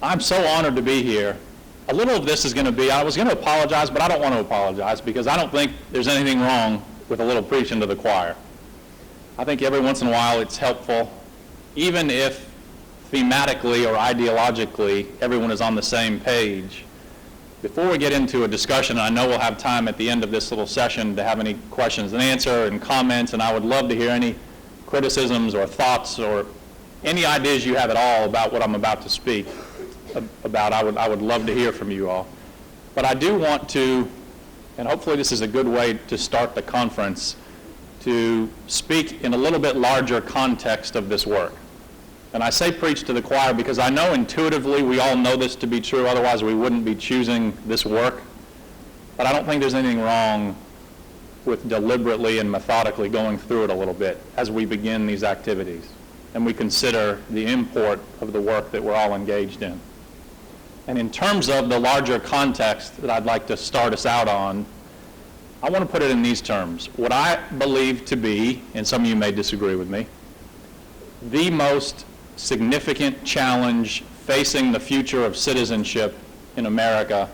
I'm so honored to be here. A little of this is going to be, I was going to apologize, but I don't want to apologize because I don't think there's anything wrong with a little preaching to the choir. I think every once in a while it's helpful, even if thematically or ideologically everyone is on the same page. Before we get into a discussion, I know we'll have time at the end of this little session to have any questions and answer and comments, and I would love to hear any criticisms or thoughts or any ideas you have at all about what I'm about to speak about. I would love to hear from you all. But I do want to, and hopefully this is a good way to start the conference, to speak in a little bit larger context of this work. And I say preach to the choir because I know intuitively we all know this to be true, otherwise we wouldn't be choosing this work. But I don't think there's anything wrong with deliberately and methodically going through it a little bit as we begin these activities and we consider the import of the work that we're all engaged in. And in terms of the larger context that I'd like to start us out on, I want to put it in these terms. What I believe to be, and some of you may disagree with me, the most significant challenge facing the future of citizenship in America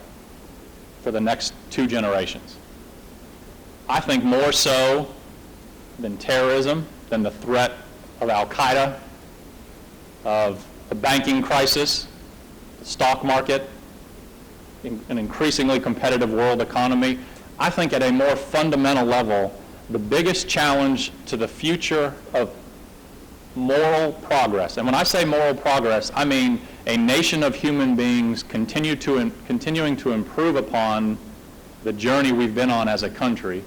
for the next 2 generations. I think more so than terrorism, than the threat of Al-Qaeda, of the banking crisis, the stock market, an increasingly competitive world economy. I think at a more fundamental level, the biggest challenge to the future of moral progress, and when I say moral progress, I mean a nation of human beings continuing to improve upon the journey we've been on as a country,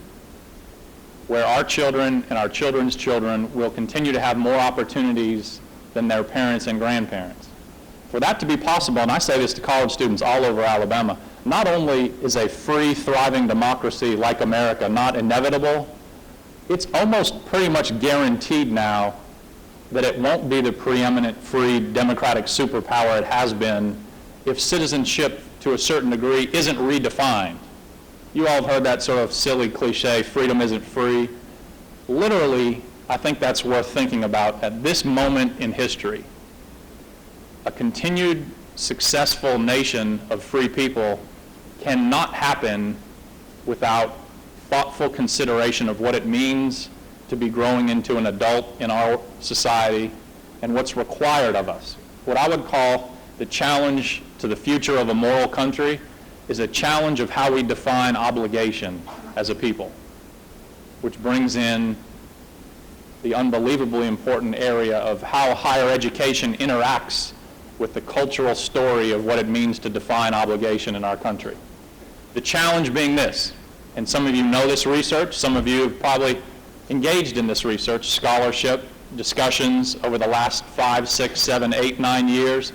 where our children and our children's children will continue to have more opportunities than their parents and grandparents. For that to be possible, and I say this to college students all over Alabama, not only is a free, thriving democracy like America not inevitable, it's almost pretty much guaranteed now that it won't be the preeminent free democratic superpower it has been if citizenship to a certain degree isn't redefined. You all have heard that sort of silly cliche, freedom isn't free. Literally, I think that's worth thinking about at this moment in history. A continued successful nation of free people cannot happen without thoughtful consideration of what it means to be growing into an adult in our society and what's required of us. What I would call the challenge to the future of a moral country is a challenge of how we define obligation as a people, which brings in the unbelievably important area of how higher education interacts with the cultural story of what it means to define obligation in our country. The challenge being this, and some of you know this research, some of you have probably engaged in this research, scholarship, discussions over the last 5, 6, 7, 8, 9 years,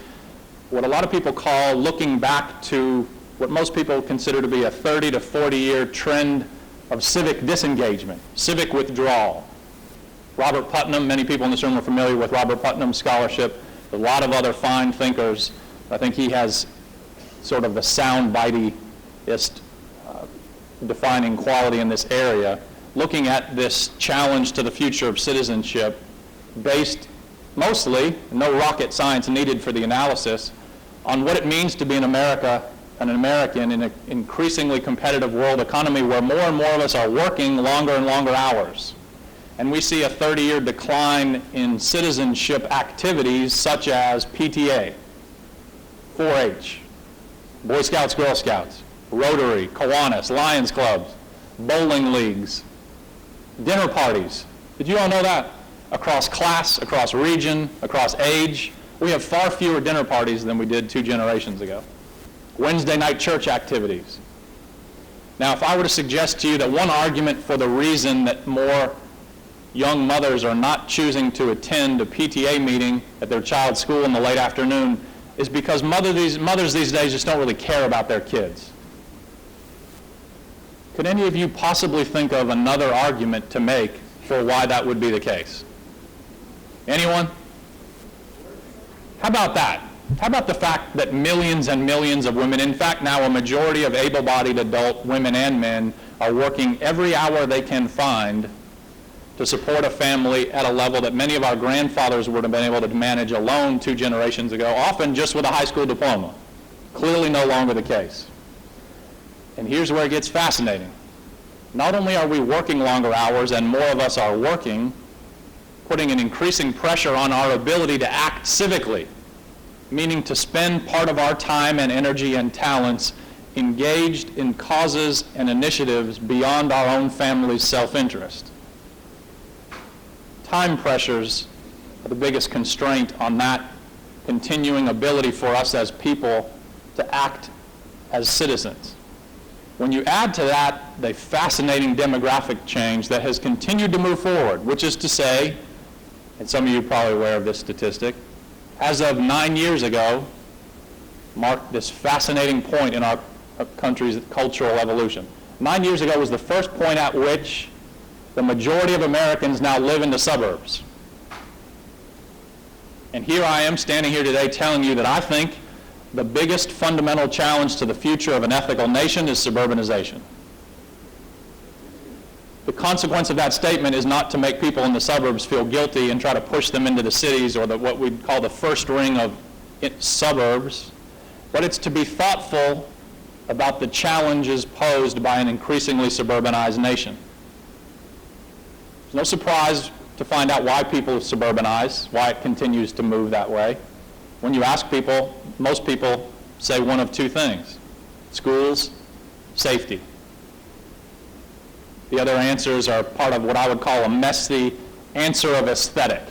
what a lot of people call looking back to what most people consider to be a 30 to 40 year trend of civic disengagement, civic withdrawal. Robert Putnam, many people in this room are familiar with Robert Putnam's scholarship, a lot of other fine thinkers. I think he has sort of the sound-biteyest defining quality in this area, looking at this challenge to the future of citizenship based mostly, no rocket science needed for the analysis, on what it means to be an American in an increasingly competitive world economy where more and more of us are working longer and longer hours. And we see a 30-year decline in citizenship activities such as PTA, 4-H, Boy Scouts, Girl Scouts, Rotary, Kiwanis, Lions Clubs, bowling leagues, dinner parties. Did you all know that? Across class, across region, across age, we have far fewer dinner parties than we did 2 generations ago. Wednesday night church activities. Now, if I were to suggest to you that one argument for the reason that more young mothers are not choosing to attend a PTA meeting at their child's school in the late afternoon is because mothers these days just don't really care about their kids. Could any of you possibly think of another argument to make for why that would be the case? Anyone? How about that? How about the fact that millions and millions of women, in fact now a majority of able-bodied adult women and men, are working every hour they can find to support a family at a level that many of our grandfathers would have been able to manage alone 2 generations ago, often just with a high school diploma. Clearly no longer the case. And here's where it gets fascinating. Not only are we working longer hours and more of us are working, putting an increasing pressure on our ability to act civically, meaning to spend part of our time and energy and talents engaged in causes and initiatives beyond our own family's self-interest. Time pressures are the biggest constraint on that continuing ability for us as people to act as citizens. When you add to that the fascinating demographic change that has continued to move forward, which is to say, and some of you are probably aware of this statistic, as of 9 years ago, marked this fascinating point in our country's cultural evolution. 9 years ago was the first point at which the majority of Americans now live in the suburbs. And here I am standing here today telling you that I think the biggest fundamental challenge to the future of an ethical nation is suburbanization. The consequence of that statement is not to make people in the suburbs feel guilty and try to push them into the cities or what we'd call the first ring of suburbs, but it's to be thoughtful about the challenges posed by an increasingly suburbanized nation. It's no surprise to find out why people suburbanize, why it continues to move that way. When you ask people, most people say one of 2 things: schools, safety. The other answers are part of what I would call a messy answer of aesthetic.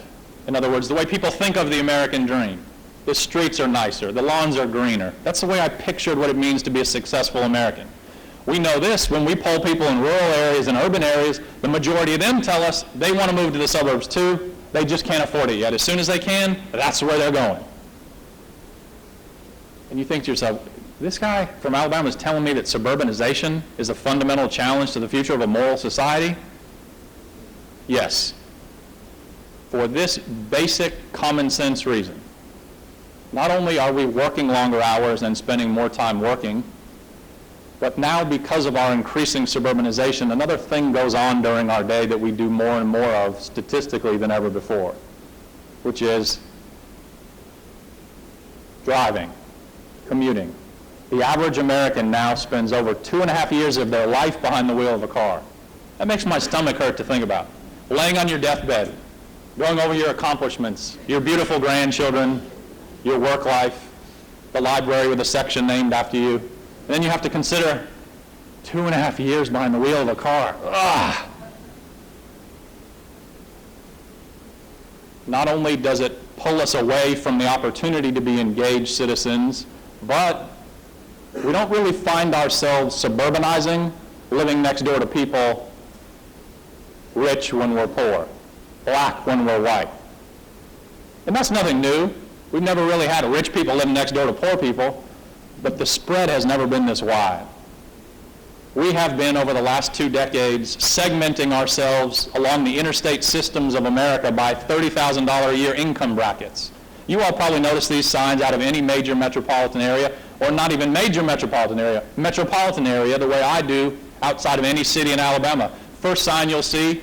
In other words, the way people think of the American dream. The streets are nicer, the lawns are greener. That's the way I pictured what it means to be a successful American. We know this when we poll people in rural areas and urban areas, the majority of them tell us they want to move to the suburbs too, they just can't afford it yet. As soon as they can, that's where they're going. And you think to yourself, this guy from Alabama is telling me that suburbanization is a fundamental challenge to the future of a moral society? Yes. For this basic common sense reason. Not only are we working longer hours and spending more time working, but now because of our increasing suburbanization, another thing goes on during our day that we do more and more of statistically than ever before, which is driving, commuting. The average American now spends over 2.5 years of their life behind the wheel of a car. That makes my stomach hurt to think about. Laying on your deathbed, going over your accomplishments, your beautiful grandchildren, your work life, the library with a section named after you. And then you have to consider 2.5 years behind the wheel of a car. Ugh. Not only does it pull us away from the opportunity to be engaged citizens, but we don't really find ourselves suburbanizing, living next door to people, rich when we're poor, black when we're white. And that's nothing new. We've never really had rich people living next door to poor people, but the spread has never been this wide. We have been, over the last 2 decades, segmenting ourselves along the interstate systems of America by $30,000 a year income brackets. You all probably notice these signs out of any major metropolitan area, or not even major metropolitan area. Metropolitan area, the way I do, outside of any city in Alabama. First sign you'll see,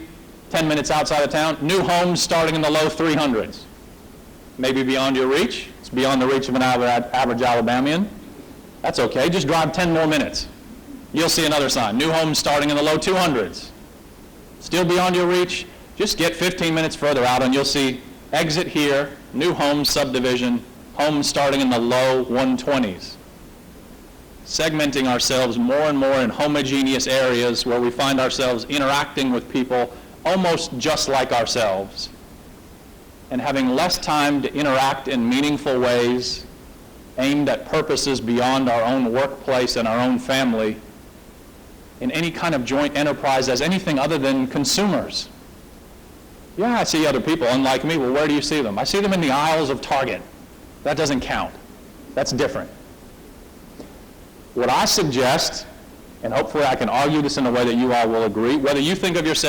10 minutes outside of town, new homes starting in the low 300s. Maybe beyond your reach. It's beyond the reach of an average Alabamian. That's okay, just drive 10 more minutes. You'll see another sign, new homes starting in the low 200s. Still beyond your reach, just get 15 minutes further out and you'll see exit here, new homes subdivision, homes starting in the low 120s. Segmenting ourselves more and more in homogeneous areas where we find ourselves interacting with people almost just like ourselves, and having less time to interact in meaningful ways aimed at purposes beyond our own workplace and our own family in any kind of joint enterprise as anything other than consumers. Yeah, I see other people unlike me. Well, where do you see them? I see them in the aisles of Target. That doesn't count. That's different. What I suggest, and hopefully I can argue this in a way that you all will agree, whether you think of yourself